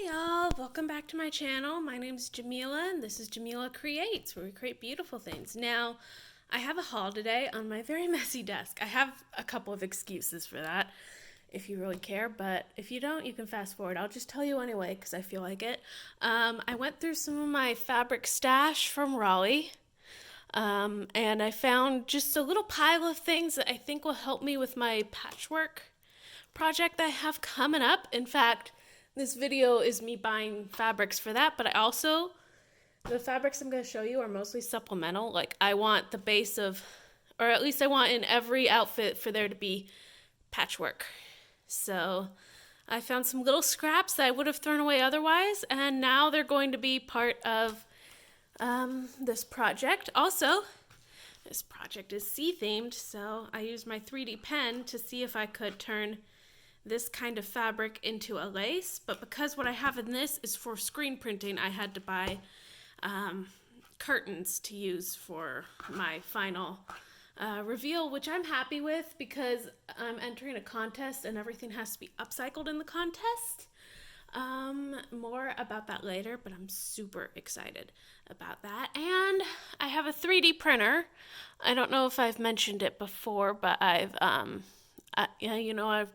Hey y'all, welcome back to my channel. My name is Jamila and this is Jamila Creates, where we create beautiful things. Now, I have a haul today on my very messy desk. I have a couple of excuses for that, if you really care, but if you don't, you can fast forward. I'll just tell you anyway, because I feel like it. I went through some of my fabric stash from Raleigh, and I found just a little pile of things that I think will help me with my patchwork project that I have coming up. In fact, this video is me buying fabrics for that, but the fabrics I'm going to show you are mostly supplemental. Like, I want the base of, or at least I want in every outfit for there to be patchwork. So I found some little scraps that I would have thrown away otherwise, and now they're going to be part of this project. Also, this project is sea themed, so I used my 3D pen to see if I could turn this kind of fabric into a lace, but because what I have in this is for screen printing, I had to buy curtains to use for my final reveal, which I'm happy with because I'm entering a contest and everything has to be upcycled in the contest. More about that later, but I'm super excited about that. And I have a 3D printer. I don't know if I've mentioned it before, but I've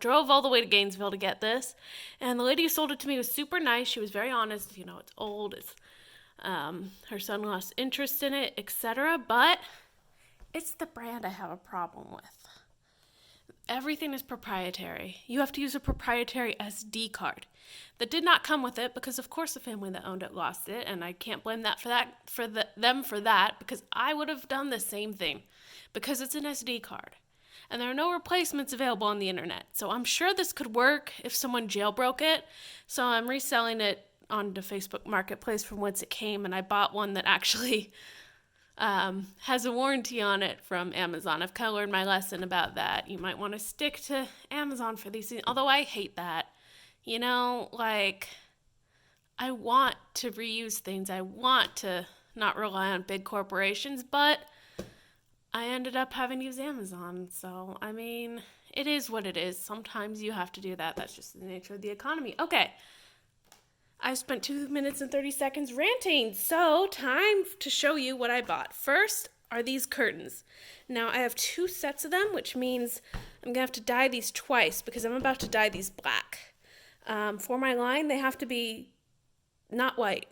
drove all the way to Gainesville to get this, and the lady who sold it to me was super nice. She was very honest. It's old. Her son lost interest in it, etc. But it's the brand I have a problem with. Everything is proprietary. You have to use a proprietary SD card. That did not come with it because, of course, the family that owned it lost it, and I can't blame them for that because I would have done the same thing because it's an SD card. And there are no replacements available on the internet. So I'm sure this could work if someone jailbroke it. So I'm reselling it on the Facebook Marketplace from whence it came. And I bought one that actually has a warranty on it from Amazon. I've kind of learned my lesson about that. You might want to stick to Amazon for these things. Although I hate that. I want to reuse things. I want to not rely on big corporations, but I ended up having to use Amazon, so, it is what it is. Sometimes you have to do that. That's just the nature of the economy. Okay, I've spent 2 minutes and 30 seconds ranting, so time to show you what I bought. First are these curtains. Now, I have 2 sets of them, which means I'm going to have to dye these twice because I'm about to dye these black. For my line, they have to be not white.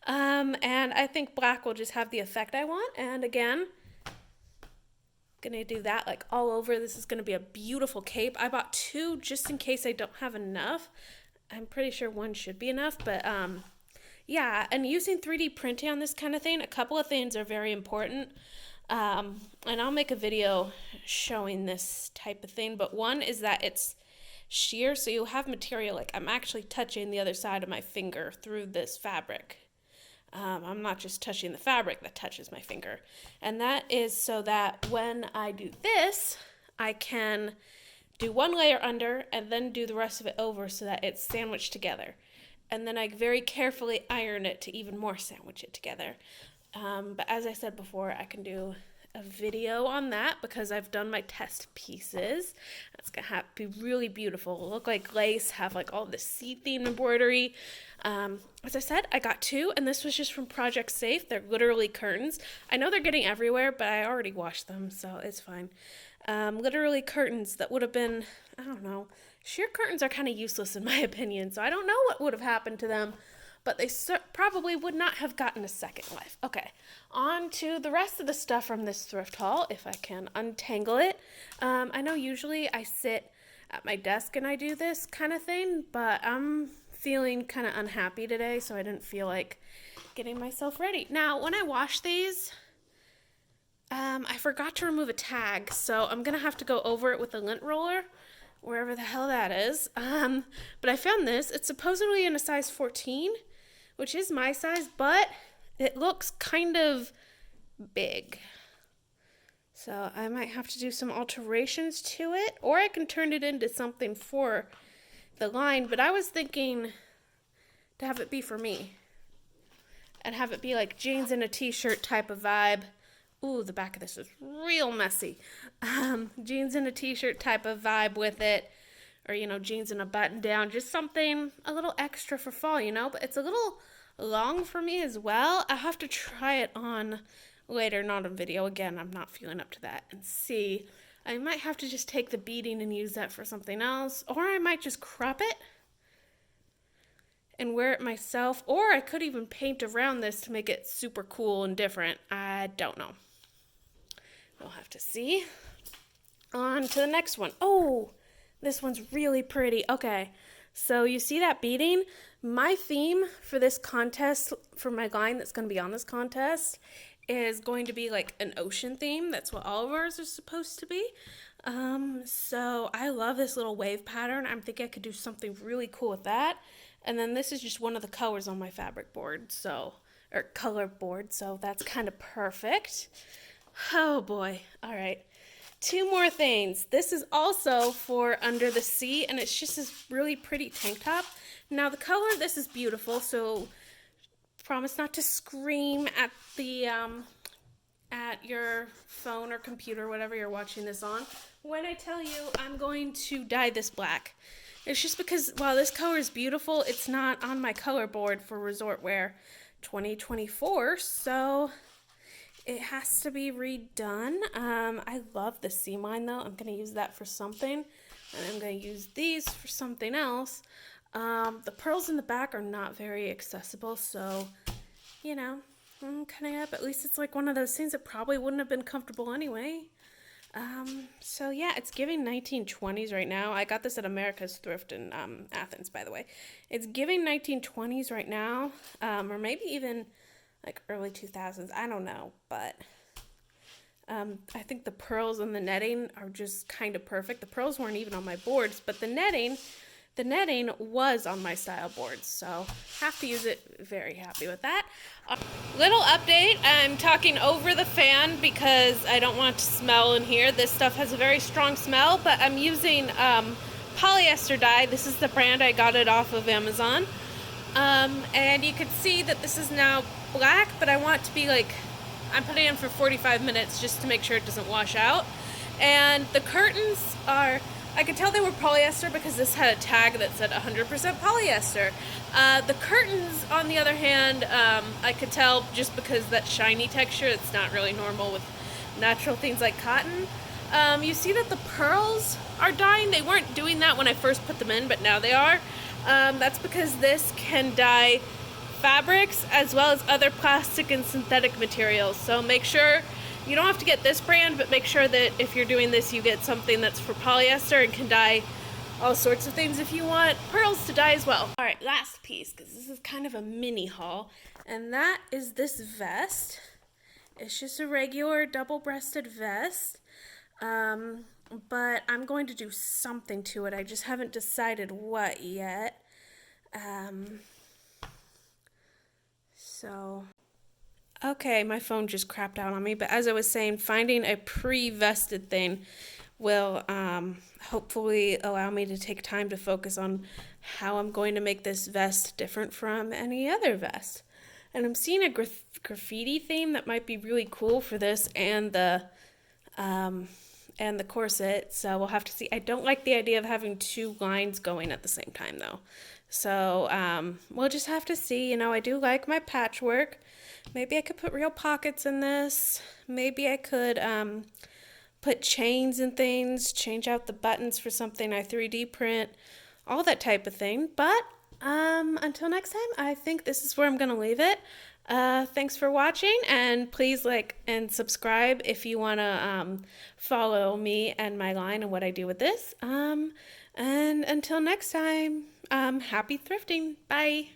And I think black will just have the effect I want, and again, gonna do that like all over. This is gonna be a beautiful cape. I bought 2 just in case I don't have enough. I'm pretty sure 1 should be enough, but yeah, and using 3D printing on this kind of thing, a couple of things are very important, and I'll make a video showing this type of thing, but one is that it's sheer, so you'll have material, like I'm actually touching the other side of my finger through this fabric. I'm not just touching the fabric that touches my finger. And that is so that when I do this, I can do 1 layer under and then do the rest of it over so that it's sandwiched together. And then I very carefully iron it to even more sandwich it together. But as I said before, I can do a video on that because I've done my test pieces. It's gonna have to be really beautiful. It'll look like lace, have like all this sea-themed embroidery. As I said, I got 2, and this was just from Project Safe. They're literally curtains. I know they're getting everywhere, but I already washed them, so it's fine. Literally curtains that would have been, I don't know, sheer curtains are kind of useless in my opinion, so I don't know what would have happened to them, but they probably would not have gotten a second life. Okay, on to the rest of the stuff from this thrift haul, if I can untangle it. I know usually I sit at my desk and I do this kind of thing, but I'm feeling kind of unhappy today, so I didn't feel like getting myself ready. Now, when I wash these, I forgot to remove a tag, so I'm going to have to go over it with a lint roller, wherever the hell that is. But I found this. It's supposedly in a size 14, which is my size, but it looks kind of big. So I might have to do some alterations to it, or I can turn it into something for the line, but I was thinking to have it be for me and have it be like jeans and a t-shirt type of vibe. Ooh, the back of this is real messy. Jeans and a t-shirt type of vibe with it, or, you know, jeans and a button down, just something a little extra for fall, you know, but it's a little long for me as well. I have to try it on later, not on video. Again, I'm not feeling up to that, and see. I might have to just take the beading and use that for something else, or I might just crop it and wear it myself, or I could even paint around this to make it super cool and different. I don't know. We'll have to see. On to the next one. Oh, this one's really pretty. Okay, so you see that beading? My theme for this contest, for my line that's going to be on this contest, is going to be like an ocean theme. That's what all of ours are supposed to be. So I love this little wave pattern. I'm thinking I could do something really cool with that. And then this is just one of the colors on my fabric board, so, or color board, so that's kind of perfect. Oh boy. All right. Two more things. This is also for under the sea, and it's just this really pretty tank top. Now the color of this is beautiful, so promise not to scream at the at your phone or computer, whatever you're watching this on, when I tell you I'm going to dye this black. It's just because while this color is beautiful, it's not on my color board for Resort Wear 2024, so it has to be redone. I love the seam line though. I'm going to use that for something, and I'm going to use these for something else. The pearls in the back are not very accessible, so, you know, I'm kind of up. At least it's like one of those things that probably wouldn't have been comfortable anyway. So yeah, it's giving 1920s right now. I got this at America's Thrift in Athens, by the way. It's giving 1920s right now, or maybe even like early 2000s. I don't know, but I think the pearls and the netting are just kind of perfect. The pearls weren't even on my boards, but the netting was on my style boards, so have to use it. Very happy with that. Little update, I'm talking over the fan because I don't want it to smell in here. This stuff has a very strong smell, but I'm using polyester dye. This is the brand. I got it off of Amazon. And you can see that this is now black, but I want it to be like, I'm putting it in for 45 minutes just to make sure it doesn't wash out. And the curtains are, I could tell they were polyester because this had a tag that said 100% polyester. The curtains, on the other hand, I could tell just because that shiny texture, it's not really normal with natural things like cotton. You see that the pearls are dyeing. They weren't doing that when I first put them in, but now they are. That's because this can dye fabrics as well as other plastic and synthetic materials. So make sure you don't have to get this brand, but make sure that if you're doing this, you get something that's for polyester and can dye all sorts of things if you want pearls to dye as well. All right, last piece, because this is kind of a mini haul, and that is this vest. It's just a regular double-breasted vest, but I'm going to do something to it. I just haven't decided what yet. Okay, my phone just crapped out on me, but as I was saying, finding a pre-vested thing will hopefully allow me to take time to focus on how I'm going to make this vest different from any other vest. And I'm seeing a graffiti theme that might be really cool for this and the corset, so we'll have to see. I don't like the idea of having two lines going at the same time though. So we'll just have to see. You know, I do like my patchwork. Maybe I could put real pockets in this. Maybe I could put chains and things, change out the buttons for something I 3D print, all that type of thing. But until next time, I think this is where I'm going to leave it. Thanks for watching, and please like and subscribe if you want to follow me and my line and what I do with this. And until next time, happy thrifting. Bye.